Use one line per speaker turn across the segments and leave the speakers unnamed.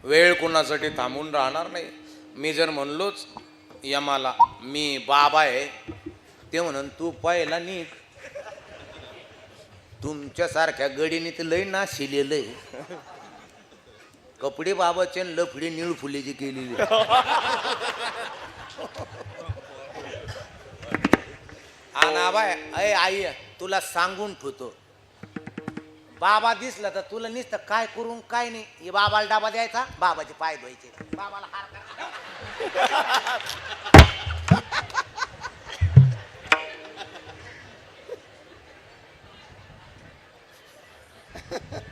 वेळ कोणासाठी थांबून राहणार नाही. मी जर म्हणलोच यमाला मी बाबा आहे, ते म्हणून तू पहिला नीट. तुमच्यासारख्या गडीने तर लय ना शिलेलंय. कपडे बाबाचे लफडी निळ फुलेची केलेली. ना बाय अय आई तुला सांगून ठेवतो, बाबा दिसला तर तुला नुसतं काय करून काय नाही. हे बाबाला डाबा द्यायचा, बाबाचे पाय धुवायचे, बाबाला हार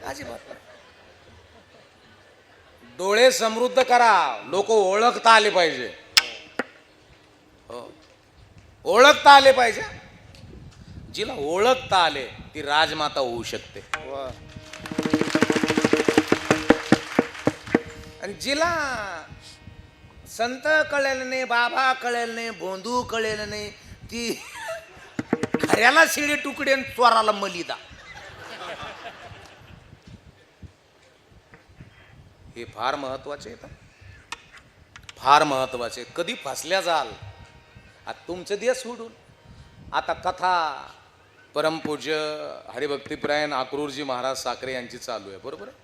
अजिबात. डोळे समृद्ध करा, लोक ओळखता आले पाहिजे. हो, ओळखता आले पाहिजे. जिला ओळखता आले ती राजमाता होऊ शकते. आणि जिला संत कळेल नाही, बाबा कळेल नाही, बोंधू कळेल नाही, ती खऱ्याला शिळे तुकडे आणि चोराला मलिदा. हे फार महत्वाचे आहे, फार महत्वाचे. कधी फसल्या जाल. आता तुमचं दिवस सोडून आता कथा परमपूज्य हरिभक्तीपरायण अक्रूरजी महाराज साखरे यांची चालू आहे, बरोबर आहे.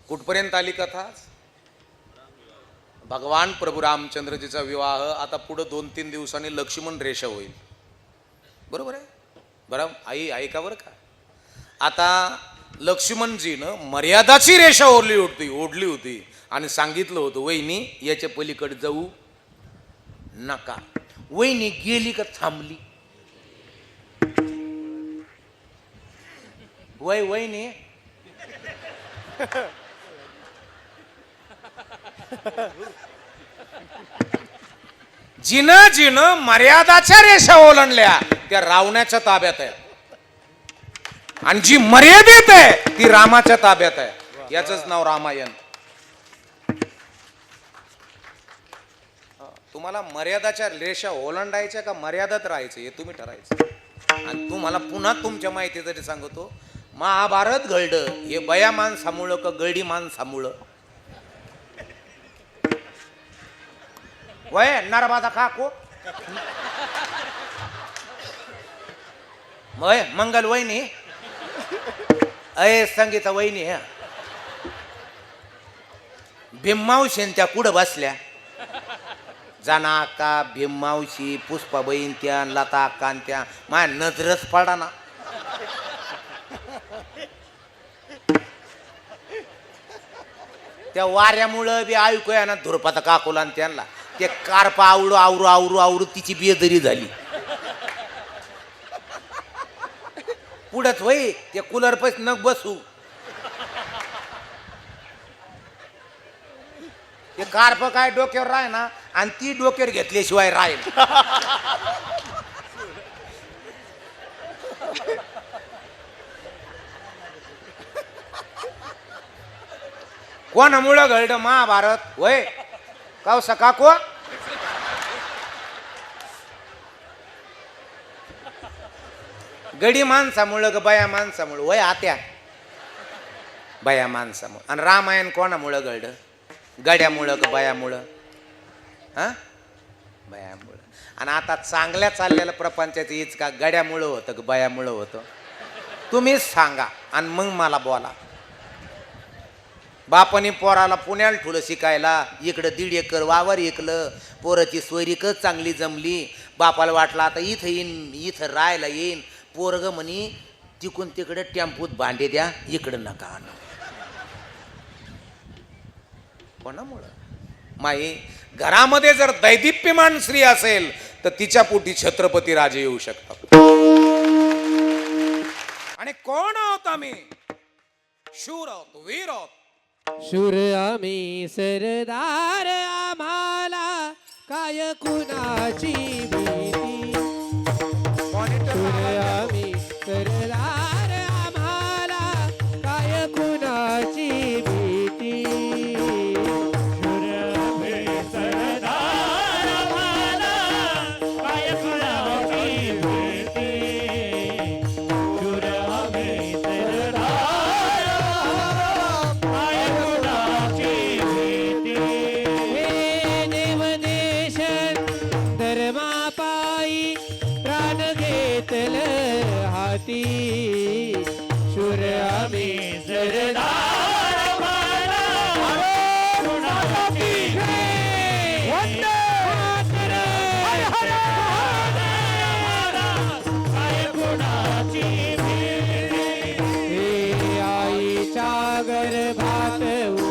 कुठपर्यंत आली कथा? भगवान प्रभू रामचंद्रजीचा विवाह. आता पुढे 2-3 दिवसांनी लक्ष्मण रेषा होईल, बरोबर आहे. बरं आई ऐका बरं का. आता लक्ष्मणजीनं मर्यादाची रेषा ओढली होती आणि सांगितलं होतं वहिनी याच्या पलीकडे जाऊ नका. वहिनी गेली का थांबली? वहिनी जिनं मर्यादाच्या रेषा ओलांडल्या त्या रावणाच्या ताब्यात आहे, आणि जी मर्यादेत आहे ती रामाच्या ताब्यात आहे. याचंच नाव रामायण. तुम्हाला मर्यादाच्या रेषा ओलांडायच्या का मर्यादात राहायचं हे तुम्ही ठरायचं. आणि तुम्हाला पुन्हा तुमच्या माहितीसाठी सांगतो, महाभारत घडलं हे बया माणसामुळं का गडी माणसामुळं? वय नरबादा काको वय मंगल वहिनी अय संगीता वहिनी ह्या भीममावशी त्या कुठं बसल्या? जाना अक्का, भीममावशी, पुष्पाबाईन त्या, लता अक्का त्या, माझ्या नजरच पडा ना. त्या वाऱ्यामुळं बी ऐकू या ना धुरपाता काकोला आणि त्यांना ते कारपा आवडू आवरू आवरू आवरू तिची बेदरी झाली. पुढंच होई ते कूलर पैस न बसू, ते कारप काय डोक्यावर राह ना, आणि ती डोक्यावर घेतल्याशिवाय राहील. कोणामुळं घडलं महाभारत? वय काव सका को गडी माणसामुळं ग बया माणसामुळं? वय आत्या बया माणसामुळं. आणि रामायण कोणामुळं घडलं? गड्यामुळं ग बयामुळं? हा बयामुळं. आणि आता चांगल्या चाललेल्या प्रपंचाचं हीच का गड्यामुळं होतं ग बयामुळं होतं? तुम्हीच सांगा आणि मग मला बोला. बापानी पोराला पुण्याला ठुलं शिकायला, इकडं 1.5 एकर वावर ऐकलं, पोराची सोयरीकच चांगली जमली. बापाला वाटलं आता इथं येईन, इथं राहायला येईन. पोरग म्हणी तिकून तिकडे टेम्पूत भांडे द्या, इकडं नका आणू. कोणामुळं? माई घरामध्ये जर दैदिप्यमान स्त्री असेल तर तिच्या पोटी छत्रपती राजे येऊ शकतात. आणि कोण आहोत आम्ही? शूर आहोत, वीर आहोत.
शूर आम्ही सरदार, आम्हाला काय कुणाची भीती. शूर आम्ही सरदार, आम्हाला काय कुणाची भीती. शूर आम्ही सरदार, आम्हाला काय कुणाची भीती. शूर आम्ही सरदार, काय कुणाची ठेवू